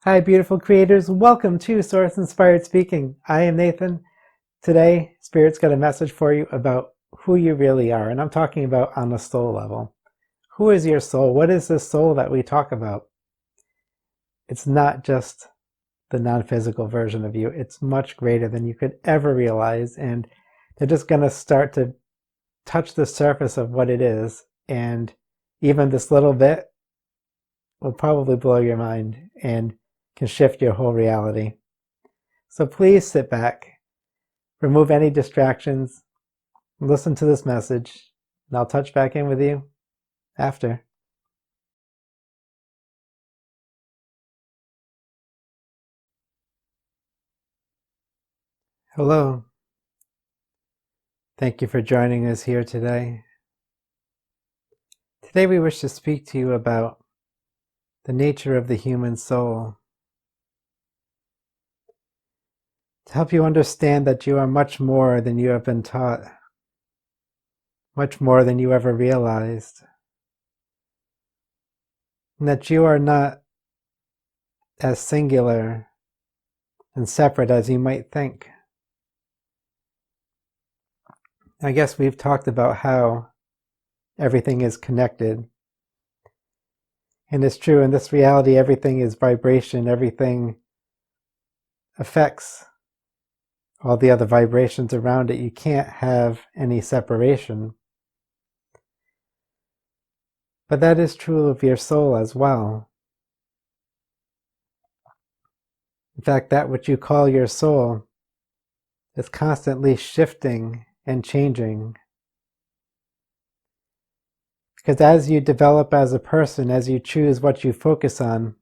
Hi, beautiful creators. Welcome to Source Inspired Speaking. I am Nathan. Today, Spirit's got a message for you about who you really are, and I'm talking about on a soul level. Who is your soul? What is this soul that we talk about? It's not just the non-physical version of you. It's much greater than you could ever realize, and they're just going to start to touch the surface of what it is, and even this little bit will probably blow your mind and can shift your whole reality. So please sit back, remove any distractions, listen to this message, and I'll touch back in with you after. Hello. Thank you for joining us here today. Today we wish to speak to you about the nature of the human soul, to help you understand that you are much more than you have been taught, much more than you ever realized, and that you are not as singular and separate as you might think. I guess we've talked about how everything is connected. And it's true, in this reality, everything is vibration, everything affects all the other vibrations around it. You can't have any separation. But that is true of your soul as well. In fact, that which you call your soul is constantly shifting and changing. Because as you develop as a person, as you choose what you focus on,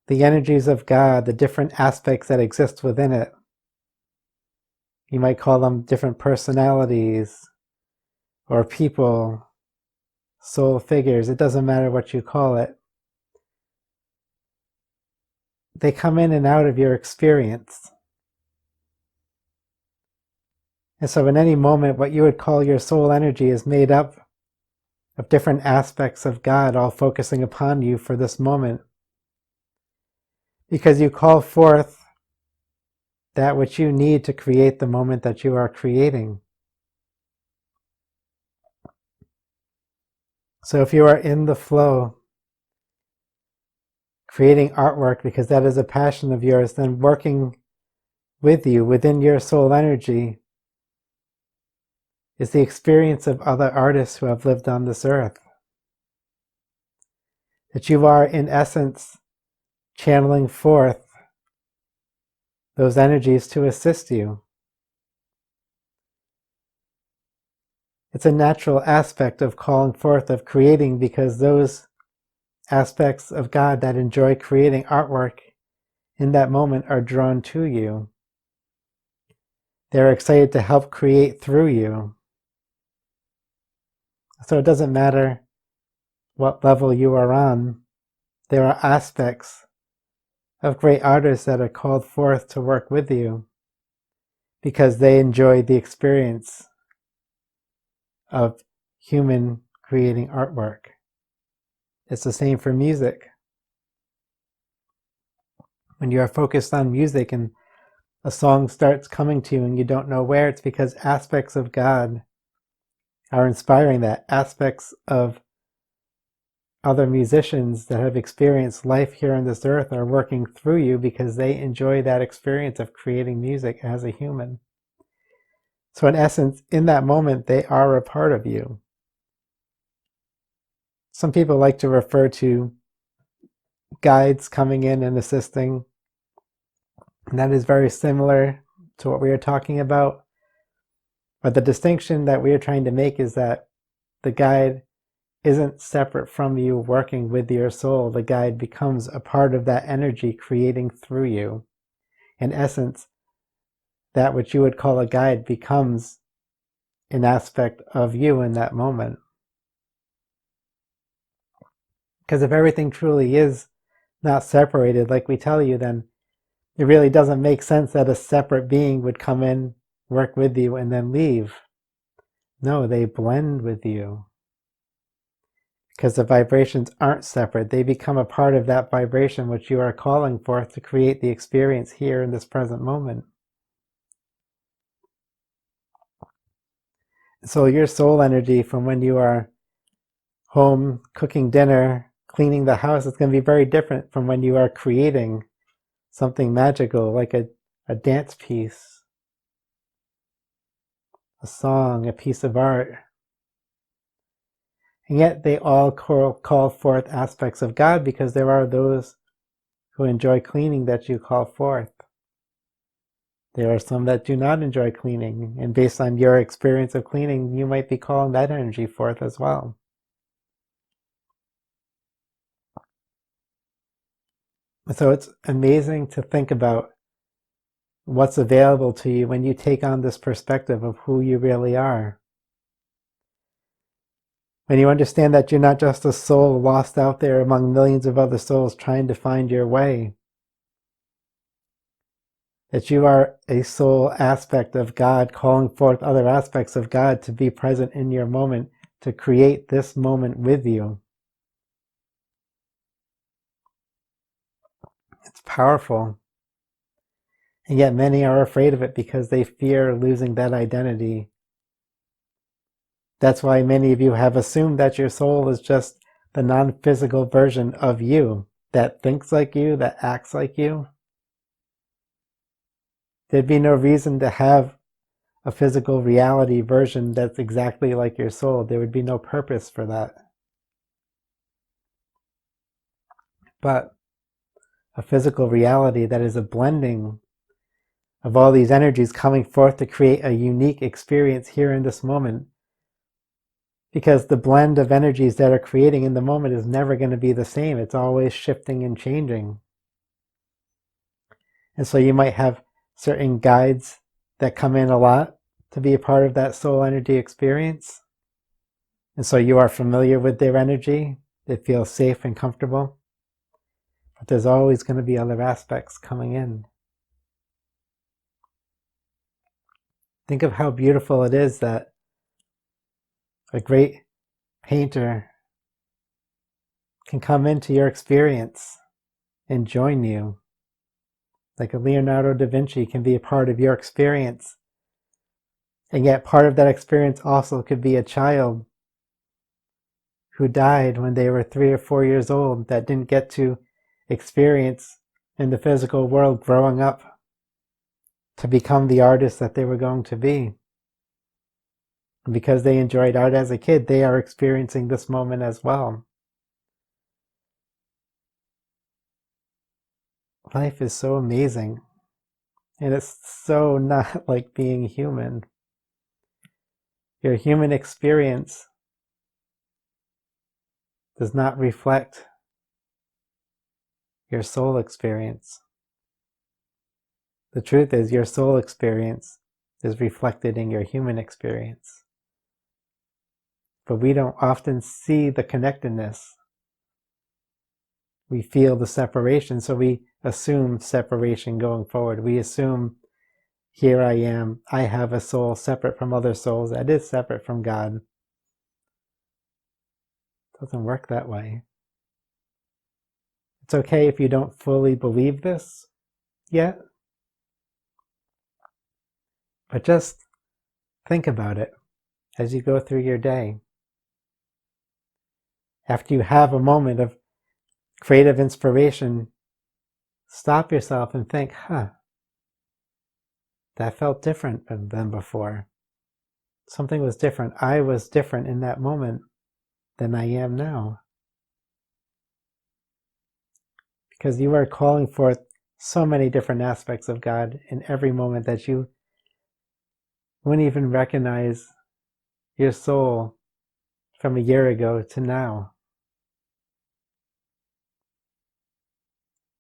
the energies of God, the different aspects that exist within it, you might call them different personalities or people, soul figures, it doesn't matter what you call it. They come in and out of your experience. And so in any moment, what you would call your soul energy is made up of different aspects of God, all focusing upon you for this moment. Because you call forth that which you need to create the moment that you are creating. So if you are in the flow, creating artwork because that is a passion of yours, then working with you within your soul energy is the experience of other artists who have lived on this earth. That you are, in essence, channeling forth those energies to assist you. It's a natural aspect of calling forth, of creating, because those aspects of God that enjoy creating artwork in that moment are drawn to you. They're excited to help create through you. So it doesn't matter what level you are on, there are aspects of great artists that are called forth to work with you because they enjoy the experience of human creating artwork. It's the same for music. When you are focused on music and a song starts coming to you and you don't know where, it's because aspects of God are inspiring that. Aspects of other musicians that have experienced life here on this earth are working through you because they enjoy that experience of creating music as a human. So in essence, in that moment, they are a part of you. Some people like to refer to guides coming in and assisting, and that is very similar to what we are talking about. But the distinction that we are trying to make is that the guide isn't separate from you working with your soul. The guide becomes a part of that energy creating through you. In essence, that which you would call a guide becomes an aspect of you in that moment. Because if everything truly is not separated, like we tell you, then it really doesn't make sense that a separate being would come in, work with you, and then leave. No, they blend with you. because the vibrations aren't separate. They become a part of that vibration which you are calling forth to create the experience here in this present moment. So your soul energy from when you are home cooking dinner, cleaning the house, is going to be very different from when you are creating something magical like a dance piece, a song, a piece of art. And yet they all call forth aspects of God, because there are those who enjoy cleaning that you call forth. There are some that do not enjoy cleaning, and based on your experience of cleaning, you might be calling that energy forth as well. So it's amazing to think about what's available to you when you take on this perspective of who you really are. When you understand that you're not just a soul lost out there among millions of other souls trying to find your way, that you are a soul aspect of God calling forth other aspects of God to be present in your moment, to create this moment with you. It's powerful. And yet many are afraid of it because they fear losing that identity. That's why many of you have assumed that your soul is just the non-physical version of you, that thinks like you, that acts like you. There'd be no reason to have a physical reality version that's exactly like your soul. There would be no purpose for that. But a physical reality that is a blending of all these energies coming forth to create a unique experience here in this moment. Because the blend of energies that are creating in the moment is never going to be the same. It's always shifting and changing. And so you might have certain guides that come in a lot to be a part of that soul energy experience. And so you are familiar with their energy. It feels safe and comfortable. But there's always going to be other aspects coming in. Think of how beautiful it is that a great painter can come into your experience and join you. Like a Leonardo da Vinci can be a part of your experience. And yet part of that experience also could be a child who died when they were 3 or 4 years old, that didn't get to experience in the physical world growing up to become the artist that they were going to be. And because they enjoyed art as a kid, they are experiencing this moment as well. Life is so amazing. And it's so not like being human. Your human experience does not reflect your soul experience. The truth is, your soul experience is reflected in your human experience. But we don't often see the connectedness. We feel the separation, so we assume separation going forward. We assume, here I am, I have a soul separate from other souls that is separate from God. It doesn't work that way. It's okay if you don't fully believe this yet, but just think about it as you go through your day. After you have a moment of creative inspiration, stop yourself and think, that felt different than before. Something was different. I was different in that moment than I am now. Because you are calling forth so many different aspects of God in every moment that you wouldn't even recognize your soul from a year ago to now.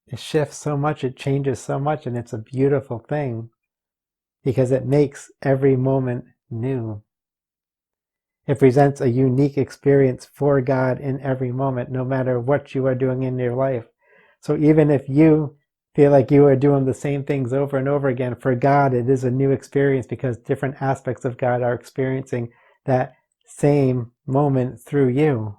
It shifts so much, it changes so much, and it's a beautiful thing because it makes every moment new. It presents a unique experience for God in every moment, no matter what you are doing in your life. So even if you feel like you are doing the same things over and over again, for God it is a new experience because different aspects of God are experiencing that same moment through you.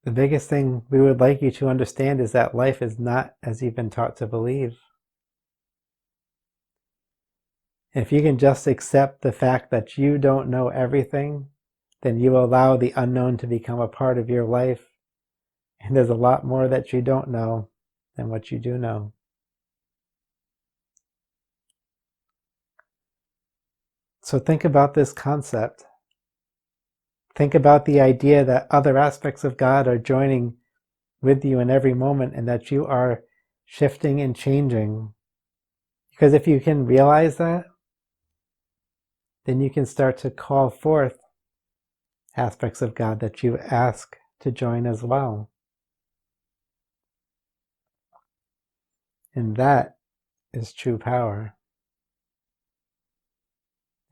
The biggest thing we would like you to understand is that life is not as you've been taught to believe. If you can just accept the fact that you don't know everything, then you allow the unknown to become a part of your life. And there's a lot more that you don't know than what you do know. So think about this concept. Think about the idea that other aspects of God are joining with you in every moment and that you are shifting and changing. Because if you can realize that, then you can start to call forth aspects of God that you ask to join as well. And that is true power.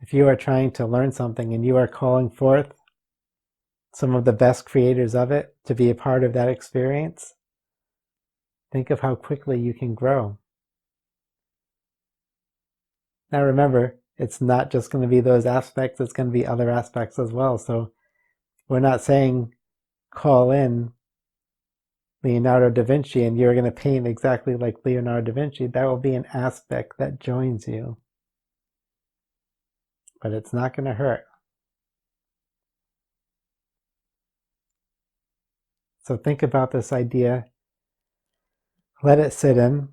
If you are trying to learn something and you are calling forth some of the best creators of it to be a part of that experience, think of how quickly you can grow. Now remember, it's not just going to be those aspects, it's going to be other aspects as well. So we're not saying call in Leonardo da Vinci and you're going to paint exactly like Leonardo da Vinci. That will be an aspect that joins you. But it's not going to hurt. So think about this idea. Let it sit in.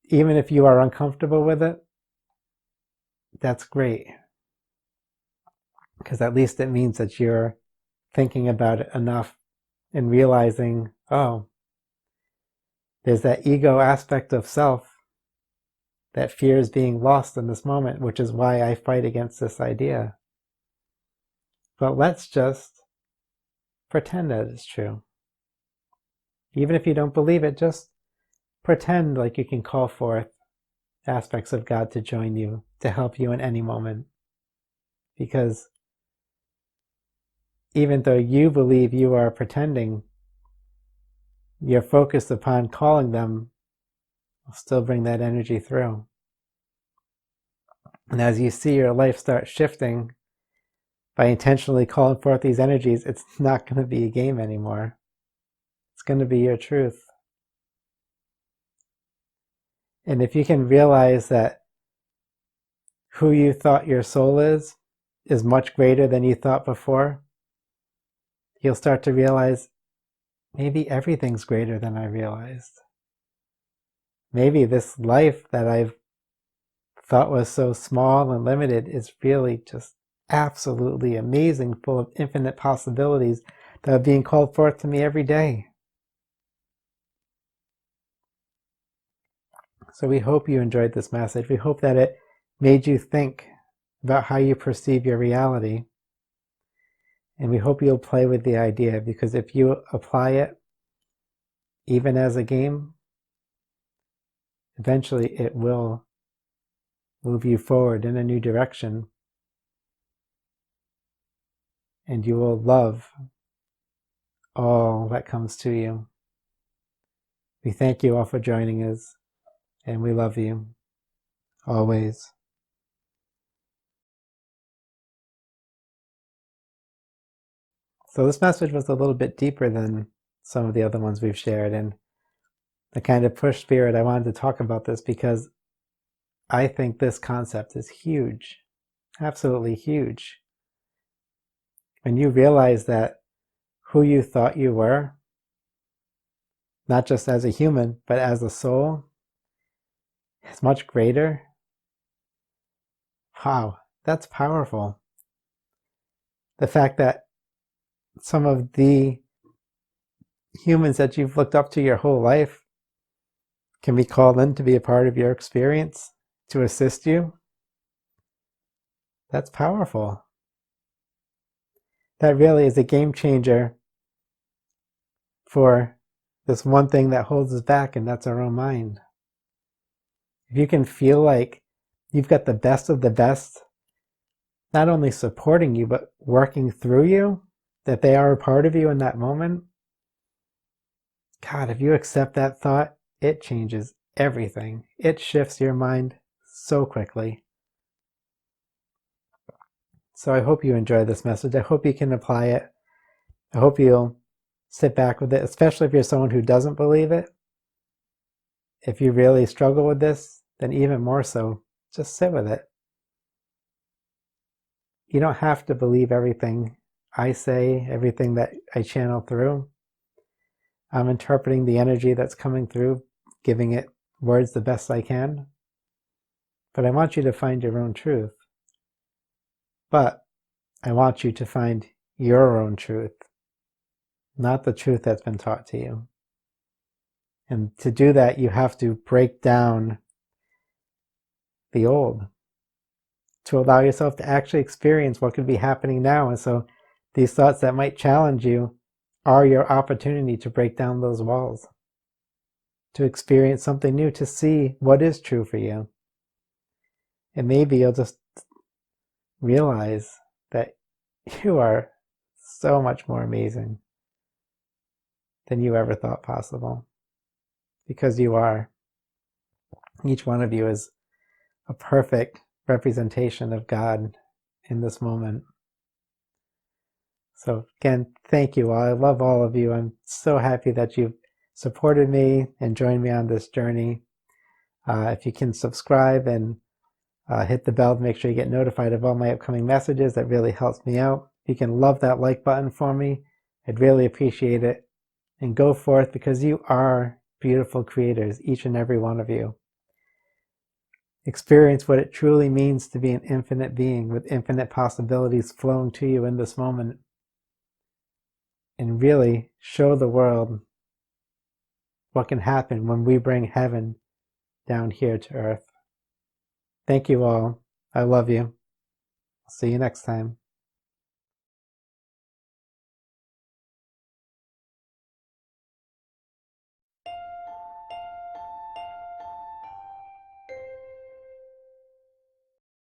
Even if you are uncomfortable with it, that's great. Because at least it means that you're thinking about it enough and realizing, oh, there's that ego aspect of self that fears being lost in this moment, which is why I fight against this idea. But let's just pretend that it's true. Even if you don't believe it, just pretend like you can call forth aspects of God to join you, to help you in any moment. Because even though you believe you are pretending, you're focused upon calling them, will still bring that energy through. And as you see your life start shifting by intentionally calling forth these energies, it's not going to be a game anymore. It's going to be your truth. And if you can realize that who you thought your soul is much greater than you thought before, you'll start to realize maybe everything's greater than I realized. Maybe this life that I've thought was so small and limited is really just absolutely amazing, full of infinite possibilities that are being called forth to me every day. So we hope you enjoyed this message. We hope that it made you think about how you perceive your reality. And we hope you'll play with the idea, because if you apply it, even as a game, eventually it will move you forward in a new direction. And you will love all that comes to you. We thank you all for joining us, and we love you always. So this message was a little bit deeper than some of the other ones we've shared, and I kind of pushed Spirit. I wanted to talk about this because I think this concept is huge, absolutely huge. When you realize that who you thought you were, not just as a human, but as a soul, is much greater. Wow, that's powerful. The fact that some of the humans that you've looked up to your whole life can be called in to be a part of your experience, to assist you, that's powerful. That really is a game changer for this one thing that holds us back, and that's our own mind. If you can feel like you've got the best of the best, not only supporting you, but working through you, that they are a part of you in that moment, God, if you accept that thought, it changes everything. It shifts your mind so quickly. So I hope you enjoy this message. I hope you can apply it. I hope you'll sit back with it, especially if you're someone who doesn't believe it. If you really struggle with this, then even more so, just sit with it. You don't have to believe everything I say, everything that I channel through. I'm interpreting the energy that's coming through, giving it words the best I can. But I want you to find your own truth. But I want you to find your own truth, not the truth that's been taught to you. And to do that, you have to break down the old, to allow yourself to actually experience what could be happening now. And so these thoughts that might challenge you are your opportunity to break down those walls, to experience something new, to see what is true for you. And maybe you'll just realize that you are so much more amazing than you ever thought possible. Because you are. Each one of you is a perfect representation of God in this moment. So again, thank you all. I love all of you. I'm so happy that you've supported me and joined me on this journey. If you can subscribe and hit the bell to make sure you get notified of all my upcoming messages, that really helps me out. If you can love that like button for me, I'd really appreciate it. And go forth, because you are beautiful creators, each and every one of you. Experience what it truly means to be an infinite being with infinite possibilities flowing to you in this moment. And really show the world what can happen when we bring heaven down here to earth. Thank you all. I love you. I'll see you next time.